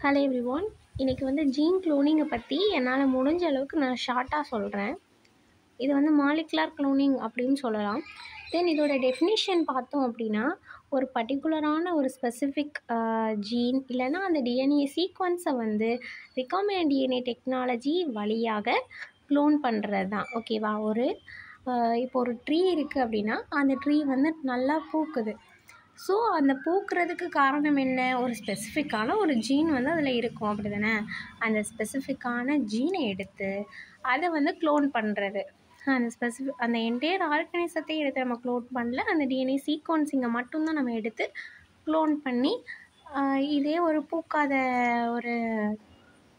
Hello everyone. இன்றைக்கி வந்து gene க்ளோனிங்கை பற்றி என்னால் முடிஞ்ச அளவுக்கு நான் ஷார்ட்டாக சொல்கிறேன். இது வந்து மாலிகுலர் க்ளோனிங் அப்படின்னு சொல்லலாம். தென் இதோட டெஃபினிஷன் பார்த்தோம் அப்படின்னா, ஒரு பர்டிகுலரான ஒரு ஸ்பெசிஃபிக் ஜீன் இல்லைன்னா அந்த டிஎன்ஏ சீக்வன்ஸை வந்து ரெக்கமெண்ட் டிஎன்ஏ டெக்னாலஜி வழியாக க்ளோன் பண்ணுறது தான். ஓகேவா? இப்போ ஒரு ட்ரீ இருக்குது அப்படின்னா அந்த ட்ரீ வந்து நல்லா பூக்குது. ஸோ அந்த பூக்கிறதுக்கு காரணம் என்ன? ஒரு ஸ்பெசிஃபிக்கான ஒரு ஜீன் வந்து அதில் இருக்கும், அப்படி தானே? அந்த ஸ்பெசிஃபிக்கான ஜீனை எடுத்து அதை வந்து க்ளோன் பண்ணுறது. அந்த என்டையர் ஆர்கனைசத்தையும் எடுத்து நம்ம க்ளோன் பண்ணல, அந்த டிஎன்ஏ சீக்வன்ஸிங்கை மட்டும்தான் நம்ம எடுத்து க்ளோன் பண்ணி இதே ஒரு பூக்காத ஒரு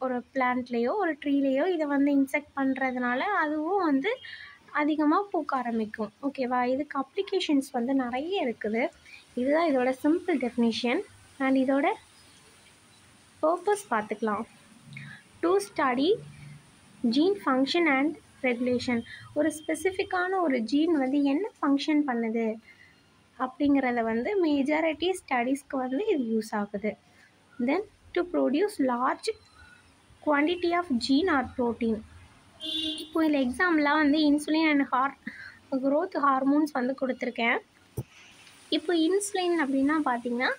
ஒரு பிளான்ட்லேயோ ஒரு ட்ரீலேயோ இதை வந்து இன்செக்ட் பண்ணுறதுனால அதுவும் வந்து அதிகமாக பூக்க ஆரம்பிக்கும். ஓகேவா? இதுக்கு அப்ளிகேஷன்ஸ் வந்து நிறைய இருக்குது. இதுதான் இதோட சிம்பிள் டெஃபினிஷன். அண்ட் இதோட பர்பஸ் பார்த்துக்கலாம். To study gene function and regulation. ஒரு ஸ்பெசிஃபிக்கான ஒரு ஜீன் வந்து என்ன ஃபங்க்ஷன் பண்ணுது அப்படிங்கிறத வந்து மேஜாரிட்டி ஸ்டடீஸ்க்கு வந்து இது யூஸ் ஆகுது. Then to produce large quantity of gene or protein. இப்போ இதில் எக்ஸாம்பிளாக வந்து இன்சுலின் அண்ட் க்ரோத் ஹார்மோன்ஸ் வந்து கொடுத்துருக்கேன். இப்போ இன்சுலின் அப்படின்னா பார்த்திங்கன்னா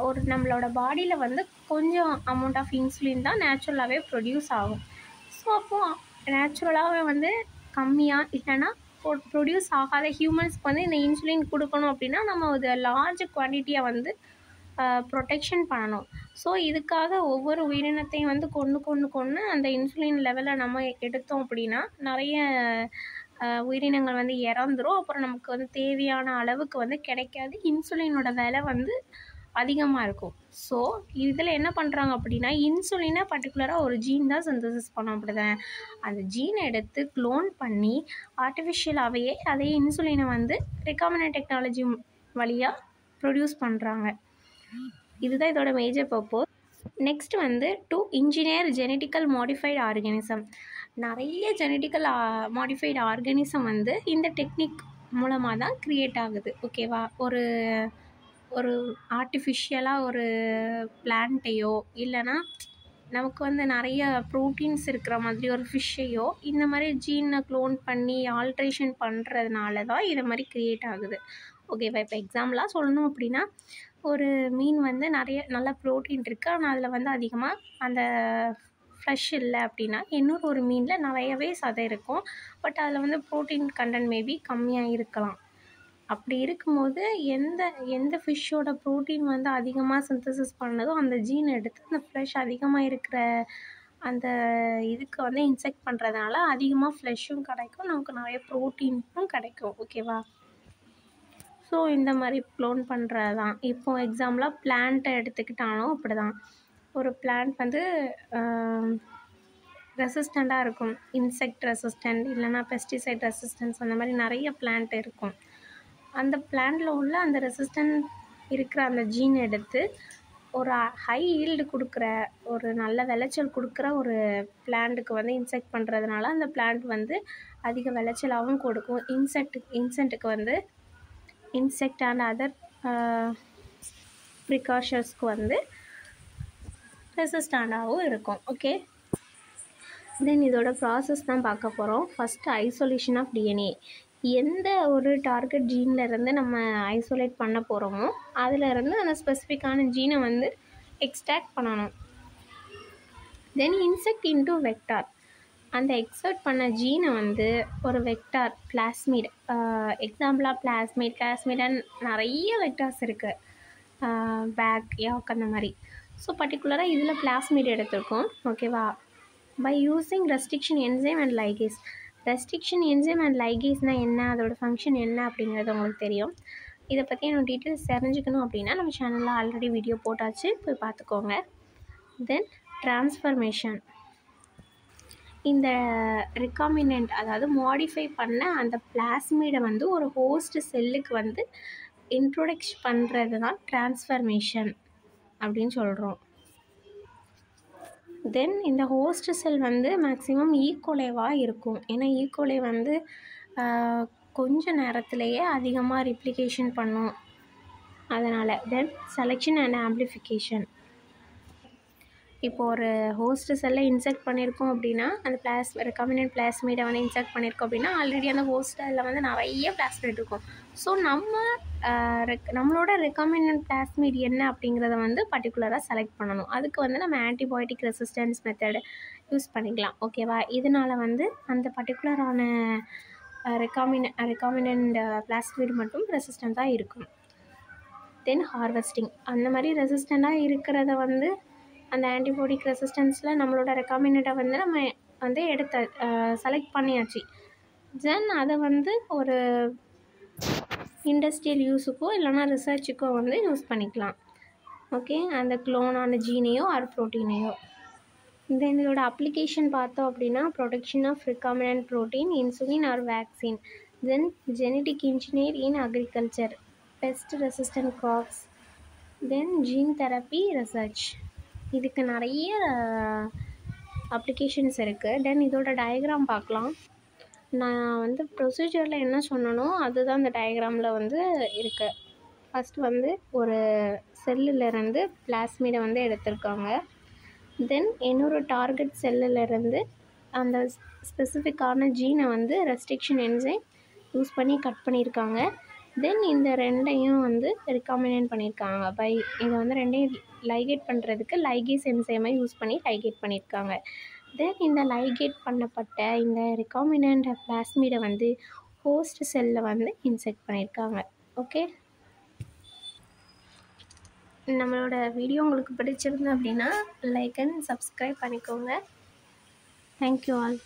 ஒரு நம்மளோட பாடியில் வந்து கொஞ்சம் அமௌண்ட் ஆஃப் இன்சுலின் தான் நேச்சுரலாகவே ப்ரொடியூஸ் ஆகும். ஸோ அப்போது நேச்சுரலாகவே வந்து கம்மியாக இல்லைன்னா ப்ரொடியூஸ் ஆகாத ஹியூமன்ஸ்க்கு வந்து இந்த இன்சுலின் கொடுக்கணும் அப்படின்னா நம்ம ஒரு லார்ஜ் குவான்டிட்டியாக வந்து ப்ரொடெக்ஷன் பண்ணணும். ஸோ இதுக்காக ஒவ்வொரு உயிரினத்தையும் வந்து கொண்டு அந்த இன்சுலின் லெவலை நம்ம எடுத்தோம் அப்படின்னா நிறைய உயிரினங்கள் வந்து இறந்துரும். அப்புறம் நமக்கு வந்து தேவையான அளவுக்கு வந்து கிடைக்காது. இன்சுலினோட விலை வந்து அதிகமாக இருக்கும். ஸோ இதில் என்ன பண்ணுறாங்க அப்படின்னா, இன்சுலினை பர்டிகுலராக ஒரு ஜீன் தான் சிந்தசிஸ் பண்ணோம், அப்படிதான். அந்த ஜீனை எடுத்து க்ளோன் பண்ணி ஆர்டிஃபிஷியலாகவே அதே இன்சுலினை வந்து ரெக்கமெண்ட் டெக்னாலஜி வழியாக ப்ரொடியூஸ் பண்ணுறாங்க. இதுதான் இதோட மேஜர் பர்பஸ். நெக்ஸ்ட் வந்து to engineer genetical modified organism. நிறைய ஜெனட்டிக்கல் மாடிஃபைடு ஆர்கானிசம் வந்து இந்த டெக்னிக் மூலமாக தான் க்ரியேட் ஆகுது. ஓகேவா? ஒரு ஆர்டிஃபிஷியலாக ஒரு பிளான்ட்டையோ இல்லைன்னா நமக்கு வந்து நிறைய ப்ரோட்டீன்ஸ் இருக்கிற மாதிரி ஒரு ஃபிஷ்ஷையோ இந்த மாதிரி ஜீனை க்ளோன் பண்ணி ஆல்ட்ரேஷன் பண்ணுறதுனால தான் இதை மாதிரி க்ரியேட் ஆகுது. ஓகேவா? இப்போ எக்ஸாம்பிளாக சொல்லணும் அப்படின்னா, ஒரு மீன் வந்து நல்ல ப்ரோட்டீன் இருக்குது, ஆனால் அதில் வந்து அதிகமாக அந்த ஃப்ளஷ் இல்லை அப்படின்னா இன்னொரு ஒரு மீனில் நிறையவே சதை இருக்கும், பட் அதில் வந்து ப்ரோட்டீன் கண்டென்ட் மேபி கம்மியாக இருக்கலாம். அப்படி இருக்கும்போது எந்த ஃபிஷ்ஷோட ப்ரோட்டீன் வந்து அதிகமாக சிந்தசிஸ் பண்ணதோ அந்த ஜீன் எடுத்து அந்த ஃப்ளஷ் அதிகமாக இருக்கிற அந்த இதுக்கு வந்து இன்செக்ட் பண்ணுறதுனால அதிகமாக ஃப்ளஷ்ஷும் கிடைக்கும், நமக்கு நிறைய ப்ரோட்டீனும் கிடைக்கும். ஓகேவா? ஸோ இந்த மாதிரி க்ளோன் பண்ணுறது தான். இப்போது எக்ஸாம்பிளாக பிளான்ட்டை எடுத்துக்கிட்டாலும் அப்படி தான். ஒரு பிளான்ட் வந்து ரெசிஸ்டண்ட்டாக இருக்கும், இன்செக்ட் ரெசிஸ்டன்ட் இல்லைனா பெஸ்டிசைட் ரெசிஸ்டன்ஸ், அந்த மாதிரி நிறைய பிளான்ட் இருக்கும். அந்த பிளான்ட்டில் உள்ள அந்த ரெசிஸ்டன்ட் இருக்கிற அந்த ஜீன் எடுத்து ஒரு ஹை ஈல்டு கொடுக்குற ஒரு நல்ல விளைச்சல் கொடுக்குற ஒரு பிளான்ட்டுக்கு வந்து இன்செக்ட் பண்ணுறதுனால அந்த பிளான்ட் வந்து அதிக விளைச்சலாகவும் கொடுக்கும். இன்செக்ட்டுக்கு வந்து இன்செக்ட் அண்ட் அதர் ப்ரிகாஷன்ஸ்க்கு வந்து ரெசிஸ்டண்டாகவும் இருக்கும். ஓகே, தென் இதோட ப்ராசஸ் தான் பார்க்க போகிறோம். First isolation of DNA. எந்த ஒரு டார்கெட் ஜீன்லேருந்து நம்ம ஐசோலேட் பண்ண போகிறோமோ அதிலேருந்து அந்த ஸ்பெசிஃபிக்கான ஜீனை வந்து எக்ஸ்ட்ராக்ட் பண்ணணும். Then insert into vector. அந்த எக்ஸ்ட்ராக்ட் பண்ண ஜீனை வந்து ஒரு வெக்டார் பிளாஸ்மிட், எக்ஸாம்பிளாக பிளாஸ்மிட் நிறைய வெக்டார்ஸ் இருக்குது, பேக் யாக் அந்த மாதிரி. ஸோ பர்டிகுலராக இதில் பிளாஸ்மிட் எடுத்திருக்கோம். ஓகேவா? By using restriction enzyme and ligase. Restriction enzyme and லைகேஸ்னால் என்ன, அதோட ஃபங்க்ஷன் என்ன அப்படிங்கிறது உங்களுக்கு தெரியும். இதை பற்றி என்னோட டீட்டெயில்ஸ் தெரிஞ்சுக்கணும் அப்படின்னா நம்ம சேனலில் ஆல்ரெடி வீடியோ போட்டாச்சு, போய் பார்த்துக்கோங்க. தென் டிரான்ஸ்ஃபர்மேஷன். இந்த ரெக்காமினன்ட் அதாவது மாடிஃபை பண்ண அந்த பிளாஸ்மிடை வந்து ஒரு ஹோஸ்ட் செல்லுக்கு வந்து இன்ட்ரோடக்ஷன் பண்ணுறது தான் டிரான்ஸ்ஃபர்மேஷன் அப்படின்னு சொல்கிறோம். தென் இந்த ஹோஸ்ட் செல் வந்து மேக்ஸிமம் ஈக்கோலேவாக இருக்கும். ஏன்னா ஈக்கோலே வந்து கொஞ்ச நேரத்திலேயே அதிகமாக ரிப்ளிகேஷன் பண்ணும், அதனால். தென் செலெக்ஷன் அண்ட் ஆம்ப்ளிஃபிகேஷன். இப்போ ஒரு ஹோஸ்ட் செல்லை இன்செர்ட் பண்ணியிருக்கோம் அப்படின்னா அந்த ரெக்கமெண்டட் பிளாஸ்மீடை வந்து இன்செர்ட் பண்ணியிருக்கோம் அப்படின்னா ஆல்ரெடி அந்த ஹோஸ்ட் செல்லில் வந்து நிறைய பிளாஸ்மீட் இருக்கும். ஸோ நம்மளோட ரெக்கமெண்டட் பிளாஸ்மீட் என்ன அப்படிங்கிறத வந்து பர்டிகுலராக செலக்ட் பண்ணணும். அதுக்கு வந்து நம்ம ஆன்டிபயோட்டிக் ரெசிஸ்டன்ஸ் மெத்தட் யூஸ் பண்ணிக்கலாம். ஓகேவா? இதனால் வந்து அந்த பர்டிகுலரான ரெக்கமெண்டட் பிளாஸ்மீட் மட்டும் ரெசிஸ்டண்ட்டாக இருக்கும். தென் ஹார்வெஸ்டிங் அந்த மாதிரி ரெசிஸ்டண்ட்டாக இருக்கிறத வந்து அந்த ஆன்டிபயோட்டிக் ரெசிஸ்டன்ஸில் நம்மளோட ரெக்கமெண்டடை வந்து நம்ம வந்து செலக்ட் பண்ணியாச்சு. தென் அதை வந்து ஒரு இண்டஸ்ட்ரியல் யூஸுக்கோ இல்லைனா ரிசர்ச்சுக்கோ வந்து யூஸ் பண்ணிக்கலாம். ஓகே, அந்த க்ளோனான ஜீனையோ ஆர் ப்ரோட்டீனையோ. தென் இதோட அப்ளிகேஷன் பார்த்தோம் அப்படின்னா production of recombinant protein, insulin or vaccine, then genetic engineer in agriculture, pest resistant crops, then gene therapy research. இதுக்கு நிறைய அப்ளிகேஷன்ஸ் இருக்குது. தென் இதோட டயக்ராம் பார்க்கலாம். நான் வந்து ப்ரொசீஜரில் என்ன சொன்னனோ அதுதான் இந்த டயக்ராமில் வந்து இருக்குது. ஃபஸ்ட்டு வந்து ஒரு செல்லுலேருந்து பிளாஸ்மீடை வந்து எடுத்திருக்காங்க. தென் இன்னொரு டார்கெட் செல்லுலேருந்து அந்த ஸ்பெசிஃபிக்கான ஜீனை வந்து ரெஸ்ட்ரிக்ஷன் என்சைம் யூஸ் பண்ணி கட் பண்ணியிருக்காங்க. தென் இந்த ரெண்டையும் வந்து ரெக்கமெண்ட் பண்ணியிருக்காங்க. இதை வந்து ரெண்டையும் லைகேட் பண்ணுறதுக்கு லைகேஸ் என்சைமை யூஸ் பண்ணி லைகேட் பண்ணியிருக்காங்க. தென் இந்த லைகேட் பண்ணப்பட்ட இந்த ரெக்கமெண்டட் பிளாஸ்மீடை வந்து ஹோஸ்ட் செல்லில் வந்து இன்செர்ட் பண்ணியிருக்காங்க. ஓகே, நம்மளோட வீடியோ உங்களுக்கு பிடிச்சிருந்து அப்படின்னா லைக் அண்ட் சப்ஸ்கிரைப் பண்ணிக்கோங்க. Thank you all.